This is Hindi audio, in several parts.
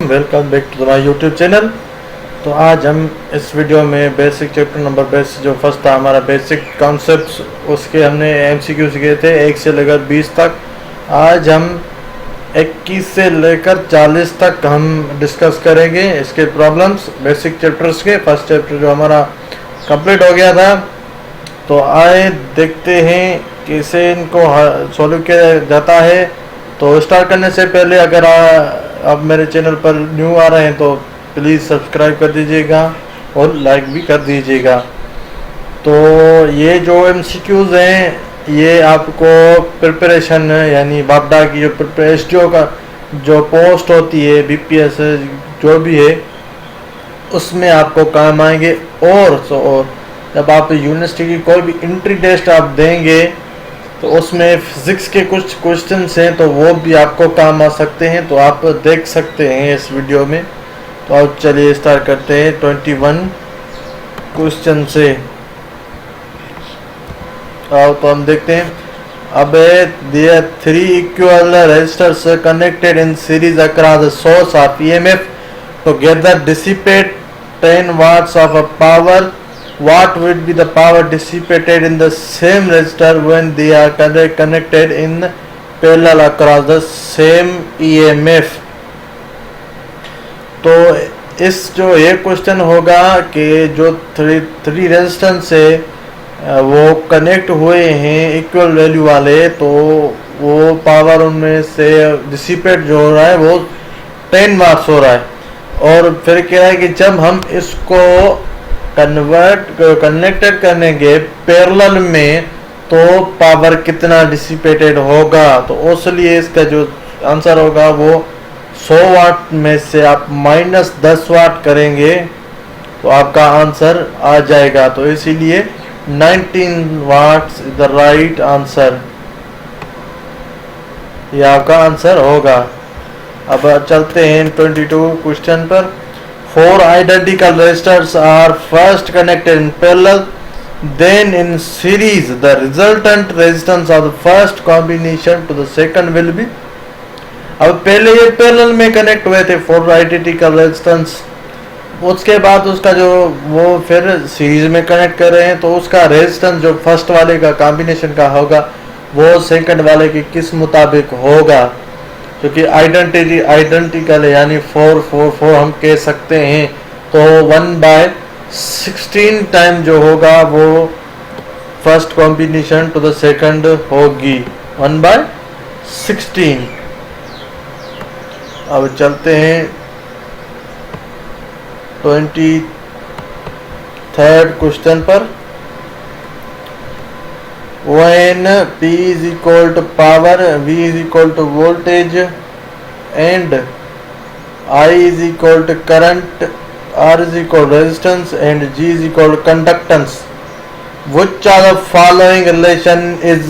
Welcome back to my YouTube channel. तो आज हम इस वीडियो में बेसिक चैप्टर नंबर बेस जो फर्स्ट था हमारा बेसिक कॉन्सेप्ट्स, उसके हमने एमसीक्यू सीखे थे 1 से लेकर 20 तक। आज हम 21 से लेकर 40 तक हम डिस्कस करेंगे इसके प्रॉब्लम्स बेसिक चैप्टर्स के। फर्स्ट चैप्टर जो हमारा कंप्लीट हो गया था, तो आए देखते हैं कैसे इनको सॉल्व किया जाता है। तो स्टार्ट करने से पहले अगर आप मेरे चैनल पर न्यू आ रहे हैं तो प्लीज़ सब्सक्राइब कर दीजिएगा और लाइक भी कर दीजिएगा। तो ये जो एमसीक्यूज़ हैं ये आपको प्रिपरेशन यानी बापडा की जो एसटीओ का जो पोस्ट होती है, बीपीएस जो भी है, उसमें आपको काम आएंगे। और जब आप यूनिवर्सिटी की कोई भी एंट्री टेस्ट आप देंगे तो उसमें फिजिक्स के कुछ क्वेश्चंस हैं तो वो भी आपको काम आ सकते हैं, तो आप देख सकते हैं इस वीडियो में। तो अब चलिए स्टार्ट करते हैं 21 क्वेश्चन से। तो हम देखते हैं। अब दिया 3 equal resistors connected in series across the source of EMF together dissipate 10 watts of power. What would be the power dissipated in the same resistor when they are connected in parallel across the same EMF? तो इस जो ये क्वेश्चन होगा कि जो थ्री रेजिस्टेंस है वो कनेक्ट हुए हैं इक्वल वैल्यू वाले, तो वो पावर उनमें से डिसिपेट जो हो रहा है वो 10 वाट्स हो रहा है। और फिर क्या है कि जब हम इसको कनेक्टेड करेंगे पैरेलल में तो पावर कितना डिसिपेटेड होगा। तो उसलिए इसका जो आंसर होगा वो 100 वाट में से आप -10 वाट करेंगे तो आपका आंसर आ जाएगा। तो इसीलिए 19 watts is the right answer, ये आपका आंसर होगा। अब चलते हैं 22 क्वेश्चन पर। 4 identical resistors are first connected in parallel, then in series. The resultant resistance of the first combination to the second will be. अब पहले ये पैरेलल में कनेक्ट हुए थे 4 आइडेंटिकल रेजिस्टेंस, उसके बाद उसका जो वो फिर सीरीज में कनेक्ट कर रहे हैं तो उसका रेजिस्टेंस जो फर्स्ट वाले का कॉम्बिनेशन का होगा वो सेकंड वाले के किस मुताबिक होगा, क्योंकि आइडेंटिकल है यानी 4 हम कह सकते हैं। तो 1/16 टाइम जो होगा वो first combination to the second होगी 1/16। अब चलते हैं 23rd क्वेश्चन पर। When P is equal to power, V is equal to voltage, and I is equal to current, R is equal to resistance, and G is equal to conductance, which of the following relation is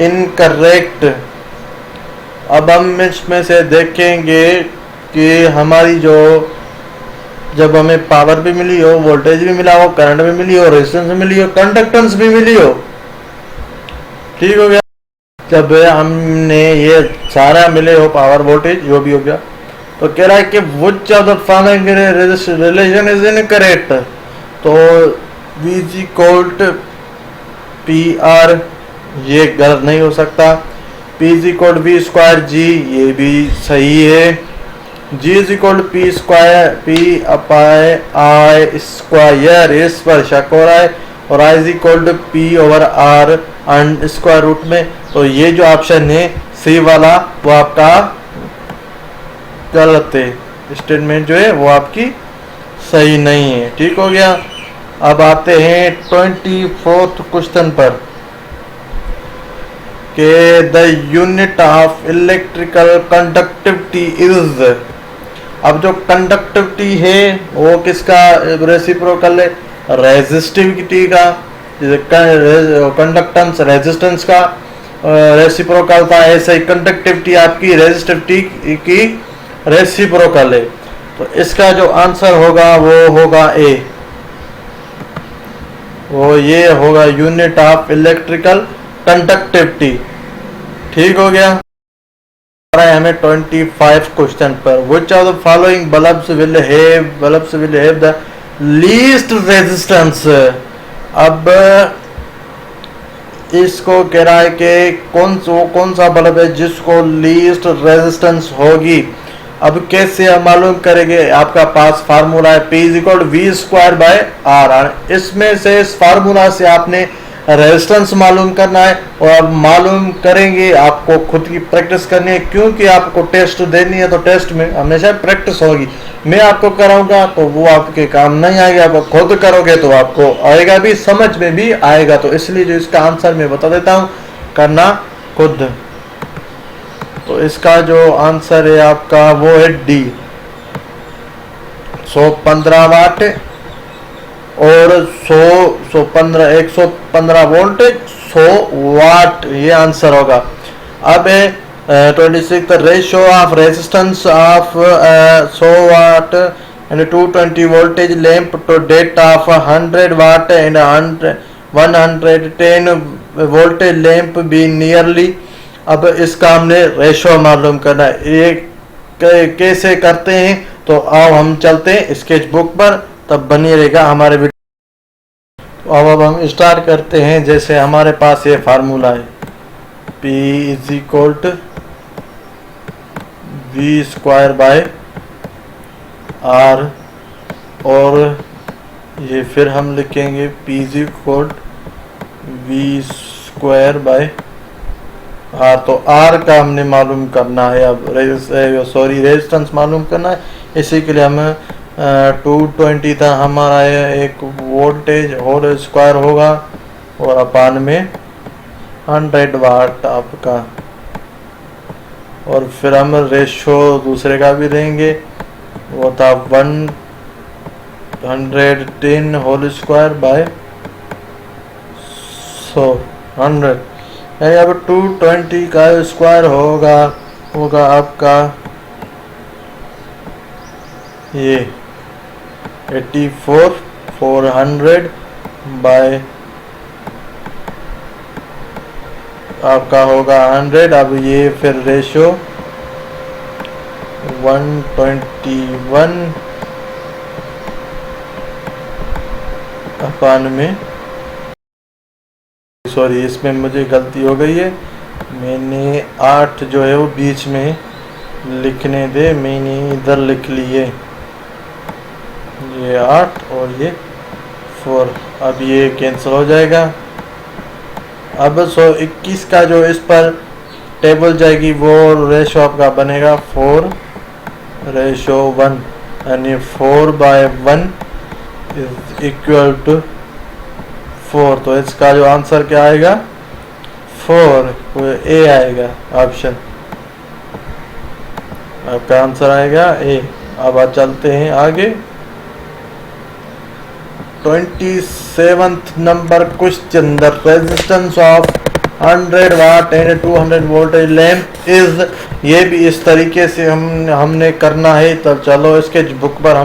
incorrect? अब हम इसमें से देखेंगे कि हमारी जो जब हमें पावर भी मिली हो, वोल्टेज भी मिला हो, करंट भी मिली हो, रेजिस्टेंस भी मिली हो, कंडक्टेंस भी मिली हो, ठीक हो गया। जब हमने ये सारा मिले हो, पावर वोल्टेज जो भी हो गया, तो कह रहा है कि which of the following relation is incorrect? तो V is equal to PR, ये गलत नहीं हो सकता। P is equal to V square G, ये भी सही है। G is equal to P square P upon I square, इस पर शक हो रहा है। और I is equal to P over R and square root में, तो ये जो ऑप्शन है सी वाला वो आपका गलत है। स्टेटमेंट जो है वो आपकी सही नहीं है, ठीक हो गया। अब आते हैं 24th क्वेश्चन पर के the unit of electrical conductivity is. अब जो कंडक्टिविटी है वो किसका रेसिप्रोकल है? रेजिस्टिविटी का। कंडक्टेंस रेजिस्टेंस का रेसिप्रोकल था, ऐसे ही कंडक्टिविटी आपकी रेजिस्टिविटी की रेसिप्रोकल है। तो इसका जो आंसर होगा वो होगा ए, वो ये होगा यूनिट ऑफ इलेक्ट्रिकल कंडक्टिविटी, ठीक हो गया। हमें 25 क्वेश्चन पर। Which of the following bulbs will have the least resistance. अब इसको कह रहा है कि कौन सा बल्ब है जिसको लीस्ट रेजिस्टेंस होगी। अब कैसे हम मालूम करेंगे, आपका पास फार्मूला है P = V²/R। इसमें से इस फार्मूला से आपने रेजिस्टेंस मालूम करना है, और अब मालूम करेंगे आपको खुद की प्रैक्टिस करनी है, क्योंकि आपको टेस्ट देनी है तो टेस्ट में हमेशा प्रैक्टिस होगी। मैं आपको कराऊंगा तो वो आपके काम नहीं आएगा, आप खुद करोगे तो आपको आएगा भी, समझ में भी आएगा। तो इसलिए जो इसका आंसर मैं बता देता हूं, करना खुद। तो इसका जो आंसर है आपका वो है डी, 115 वाट और 115 वोल्ट 100 वाट, ये आंसर होगा। अब 26 the ratio of resistance of 100 watt and 220 voltage lamp to that of 100 watt and 110 voltage lamp be nearly. अब इसका हमने रेशियो मालूम करना है। ये कैसे करते हैं, तो आओ हम चलते हैं स्केच बुक पर, तब बनी रहेगा हमारे वीडियो। तो अब हम स्टार्ट करते हैं। जैसे हमारे पास ये फार्मूला है P = V²/R, और ये फिर हम लिखेंगे P = V²/R। तो R का हमने मालूम करना है, अब रेजिस्टेंस मालूम करना है। इसी के लिए हम 220 था हमारा एक वोल्टेज होल स्क्वायर होगा, और अपान में 100 वाट आपका, और फिर हम रेशो दूसरे का भी देंगे, वो था 110 होल स्क्वायर बाय 100, यानी अब 220 का स्क्वायर होगा आपका ये 84,400 बाय आपका होगा 100। अब ये फिर रेशो 121 अपान में, सॉरी इसमें मुझे गलती हो गई है, मैंने 8 जो है वो बीच में लिखने दे, मैंने इधर लिख लिए ये 8 और ये 4। अब ये कैंसिल हो जाएगा। अब 121 का जो इस पर टेबल जाएगी वो रेशो आपका बनेगा 4:1, यानी 4/1 = 4। तो इसका जो आंसर क्या आएगा 4, ए आएगा ऑप्शन, आपका आंसर आएगा ए। अब चलते हैं आगे। 27th number question, the resistance of 100 watt and 200 voltage lamp is. ये भी इस तरीके से हमने करना है। तब चलो इसके बुक पर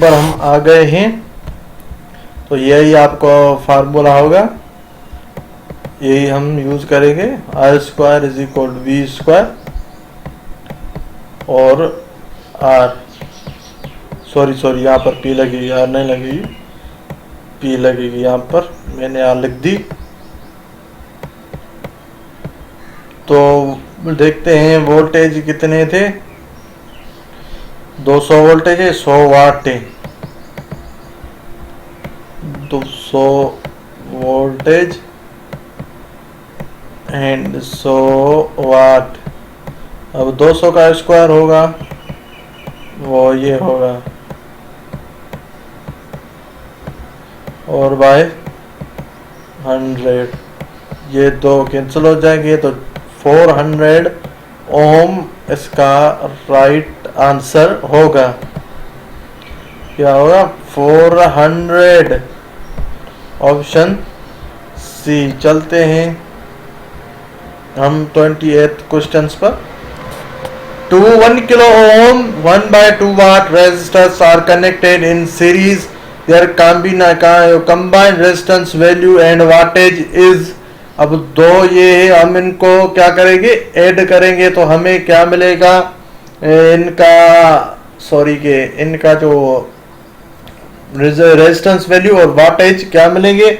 हम आ गए हैं। तो यही आपको फार्मूला होगा, यही हम यूज करेंगे, R² = V² और R, सॉरी यहाँ पर P लगेगी, R नहीं लगेगी, P लगेगी यहाँ पर, मैंने R लिख दी। तो देखते हैं वोल्टेज कितने थे, 200 वोल्टेज है, 100 वाट है, 200 वोल्टेज एंड 100 वाट। अब 200 का स्क्वायर होगा वो ये होगा, और बाय 100, ये दो कैंसिल हो जाएंगे, तो 400 ओम इसका राइट आंसर होगा। क्या होगा 400, ऑप्शन सी। चलते हैं हम 28th क्वेश्चन पर। 1 kilo ohm 1/2 watt resistors are connected in series. Their combined resistance value and wattage is अब दो ये हम इनको क्या करेंगे, ऐड करेंगे तो हमें क्या मिलेगा, इनका सॉरी के इनका जो रेजिस्टेंस वैल्यू और वाटेज क्या मिलेंगे,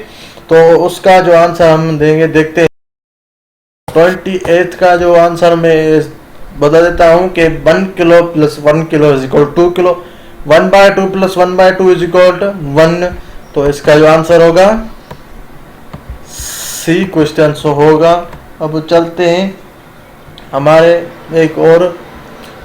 तो उसका जो आंसर हम देंगे, देखते हैं। 28 का जो आंसर मैं बता देता हूं कि 1 kilo plus 1 kilo is equal 2 kilo, 1/2 plus 1/2 is equal 1। तो इसका जो आंसर होगा सी क्वेश्चन सो होगा। अब चलते हैं हमारे एक और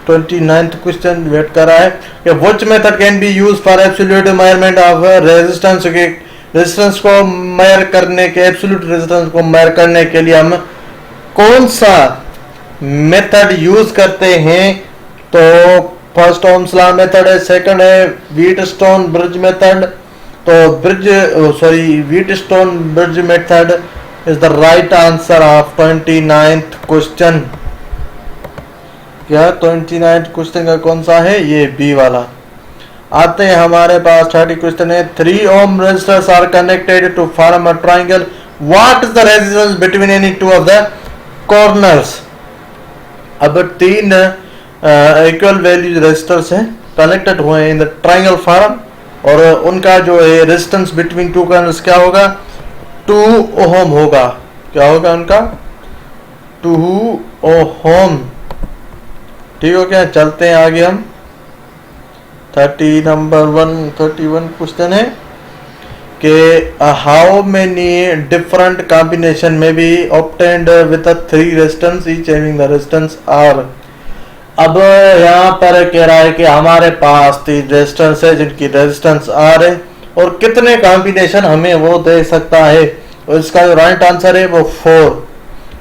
29th क्वेश्चन वेट कर रहा है कि which method can be use for absolute measurement of resistance के रेजिस्टेंस को मेजर करने के, एब्सोल्यूट रेजिस्टेंस को मेजर करने के लिए हम कौन सा मेथड यूज करते हैं। तो फर्स्ट ओम्स लॉ मेथड है, सेकंड है व्हीटस्टोन ब्रिज मेथड। तो Wheatstone bridge method is the right answer of 29th question. क्या 29th क्वेश्चन का कौन सा है, ये बी वाला। आते हैं हमारे पास 30 क्वेश्चन है, 3 ohm resistors are connected to form a triangle, what is the resistance between any two of the corners। अब 3 इक्वल वैल्यू रेजिस्टर्स हैं, कनेक्टेड हुए हैं इन द ट्रायंगल फॉर्म, और उनका जो है रेजिस्टेंस बिटवीन टू कॉर्नर्स क्या होगा, 2 ओम होगा। क्या होगा उनका, 2 ओम। ठीक हो गया, चलते हैं आगे हम 31 क्वेश्चन है कि हाउ मेनी डिफरेंट कॉम्बिनेशन में B obtained with 3 resistance each having the resistance R. अब यहाँ पर कह रहा है कि हमारे पास 3 रेजिस्टेंस है जिनकी रेजिस्टेंस आर है, और कितने कॉम्बिनेशन हमें वो दे सकता है। और इसका जो राइट आंसर है वो 4।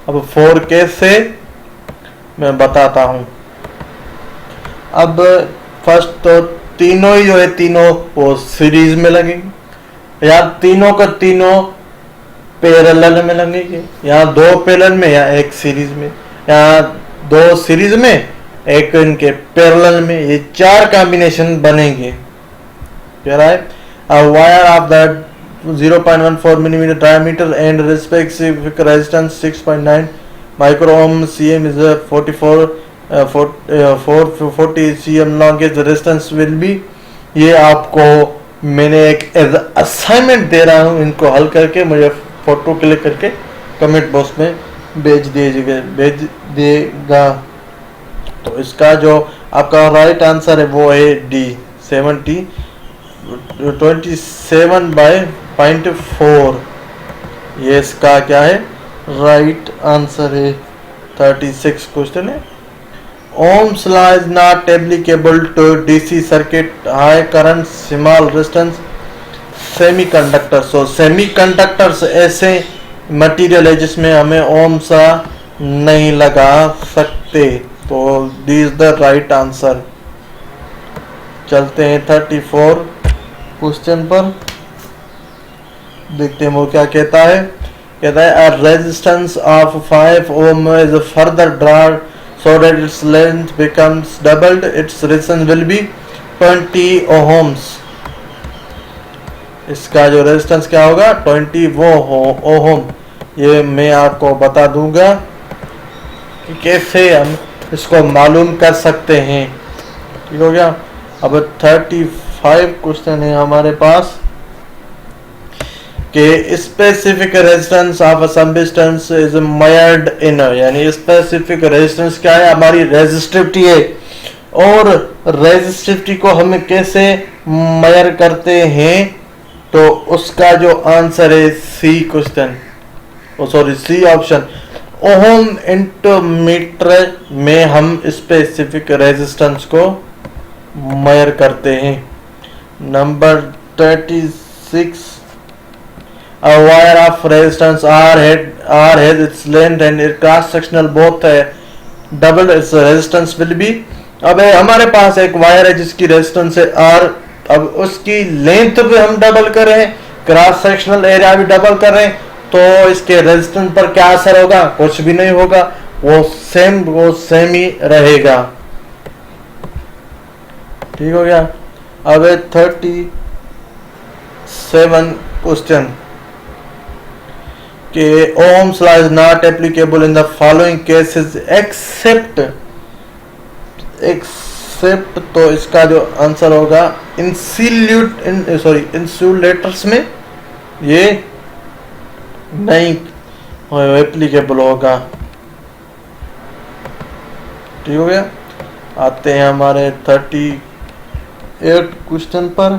अब 4 कैसे मैं बताता हूं। अब फर्स्ट तो तीनों ही जो है, तीनों वो सीरीज में लगेंगे, या तीनों का तीनों पैरेलल में लगेंगे, या 2 पैरेलल में, या एक सीरीज में, या 2 सीरीज में, एक इनके पैरेलल में। ये 4 कॉम्बिनेशन बनेंगे। कह रहा है a wire of that 0.14 mm diameter and respective resistance 6.9 micro ohm cm is a 440 cm longest resistance will be। ये आपको मैंने एक एज असाइनमेंट दे रहा हूँ, इनको हल करके मुझे फोटो क्लिक करके कमेंट बॉक्स में भेज देगा। तो इसका जो आपका राइट आंसर है वो है डी, 27/0.4। ये इसका क्या है, राइट आंसर है। 36 क्वेश्चन है, Ohm's law is not applicable to DC circuit, high current, small resistance, semiconductor। So semiconductors ऐसे मटेरियल है जिसमें हमें Ohm's law नहीं लगा सकते। तो this is the right answer. चलते हैं 34 क्वेश्चन पर, देखते हैं वो क्या कहता है। कहता है a resistance of 5 ohm is further drawn so that its length becomes doubled, its resistance will be 20 ohms। इसका जो रेजिस्टेंस क्या होगा, 20 ओम। ये मैं आपको बता दूंगा कि कैसे हम इसको मालूम कर सकते हैं। ठीक हो गया। अब 35 क्वेश्चन है हमारे पास कि specific resistance of substance is measured in, यानी स्पेसिफिक रेजिस्टेंस क्या है, हमारी रेजिस्टिविटी है, और रेजिस्टिविटी को हम कैसे मेजर करते हैं। तो उसका जो आंसर है सी क्वेश्चन, सी ऑप्शन। ओम इंटरमीटर में हम स्पेसिफिक रेजिस्टेंस को मेजर करते हैं। Number 36, a wire of resistance R has its length and its cross sectional both है doubled, its resistance will be। अब हमारे पास एक वायर है जिसकी रेजिस्टेंस है R, अब उसकी लेंथ भी हम डबल कर रहे हैं, क्रॉस सेक्शनल एरिया भी डबल कर रहे हैं, तो इसके रेजिस्टेंस पर क्या असर होगा, कुछ भी नहीं होगा, वो सेम ही रहेगा। ठीक हो गया। अब 37 क्वेश्चन कि Ohm's law is not applicable in the following cases except, तो इसका जो आंसर होगा इंसुलेटर्स में ये नहीं एप्लीकेबल होगा। ठीक हो गया। आते हैं हमारे 38 क्वेश्चन पर।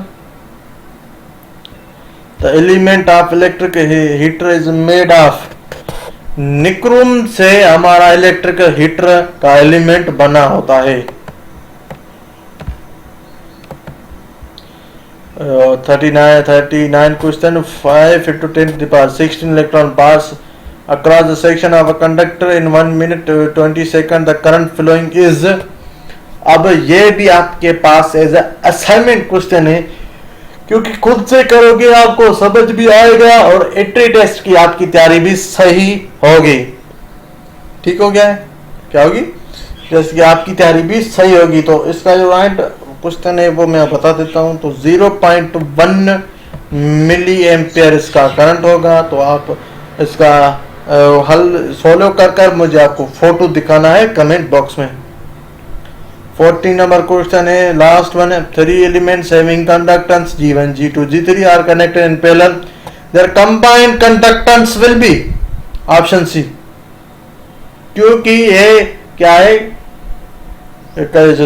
The element of electric heater is made of, nichrome से हमारा इलेक्ट्रिक हीटर का एलिमेंट बना होता है। 39 question. 5 × 10⁻16 electron pass across the section of a conductor in 1 minute 20 seconds, the current flowing is। अब ये भी आपके पास एज असाइनमेंट क्वेश्चन है, क्योंकि खुद से करोगे आपको समझ भी आएगा और एंट्री टेस्ट की आपकी तैयारी भी सही होगी। ठीक हो गया है, क्या होगी, जैसे कि आपकी तैयारी भी सही होगी। तो इसका जो राइट क्वेश्चन है वो मैं बता देता हूं। तो 0.1 मिली एम्पियर इसका करंट होगा। तो आप इसका हल सोल्व कर मुझे आपको फोटो दिखाना है कमेंट बॉक्स में। 14 नंबर क्वेश्चन है, लास्ट वन है। 3 elements having conductance G1 G2 G3 are connected in parallel, their combined conductance will be option C. क्योंकि ये क्या है,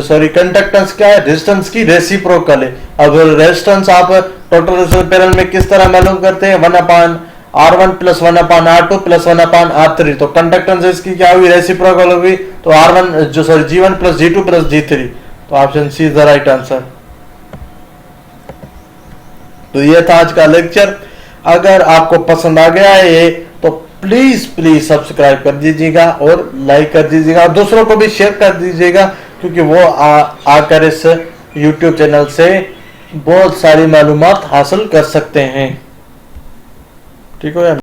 सॉरी कंडक्टेंस क्या है, रेजिस्टेंस की रेसिप्रोकल है। अब रेजिस्टेंस आप टोटल रेजिस्टेंस पैरेलल में किस तरह मालूम करते हैं, 1/R1 + 1/R2 + 1/R3। तो कंडक्टेंस इसकी क्या हुई, रेसिप्रोकल होगी। तो G1 + G2 + G3। तो option C is the right answer. तो ये था आज का लेक्चर। अगर आपको पसंद आ गया है ये तो प्लीज सब्सक्राइब कर दीजिएगा और लाइक कर दीजिएगा, दूसरों को भी शेयर कर दीजिएगा, क्योंकि वो आकर इस YouTube चैनल से बहुत सारी मालूमात हासिल कर सकते हैं। ठीक हो या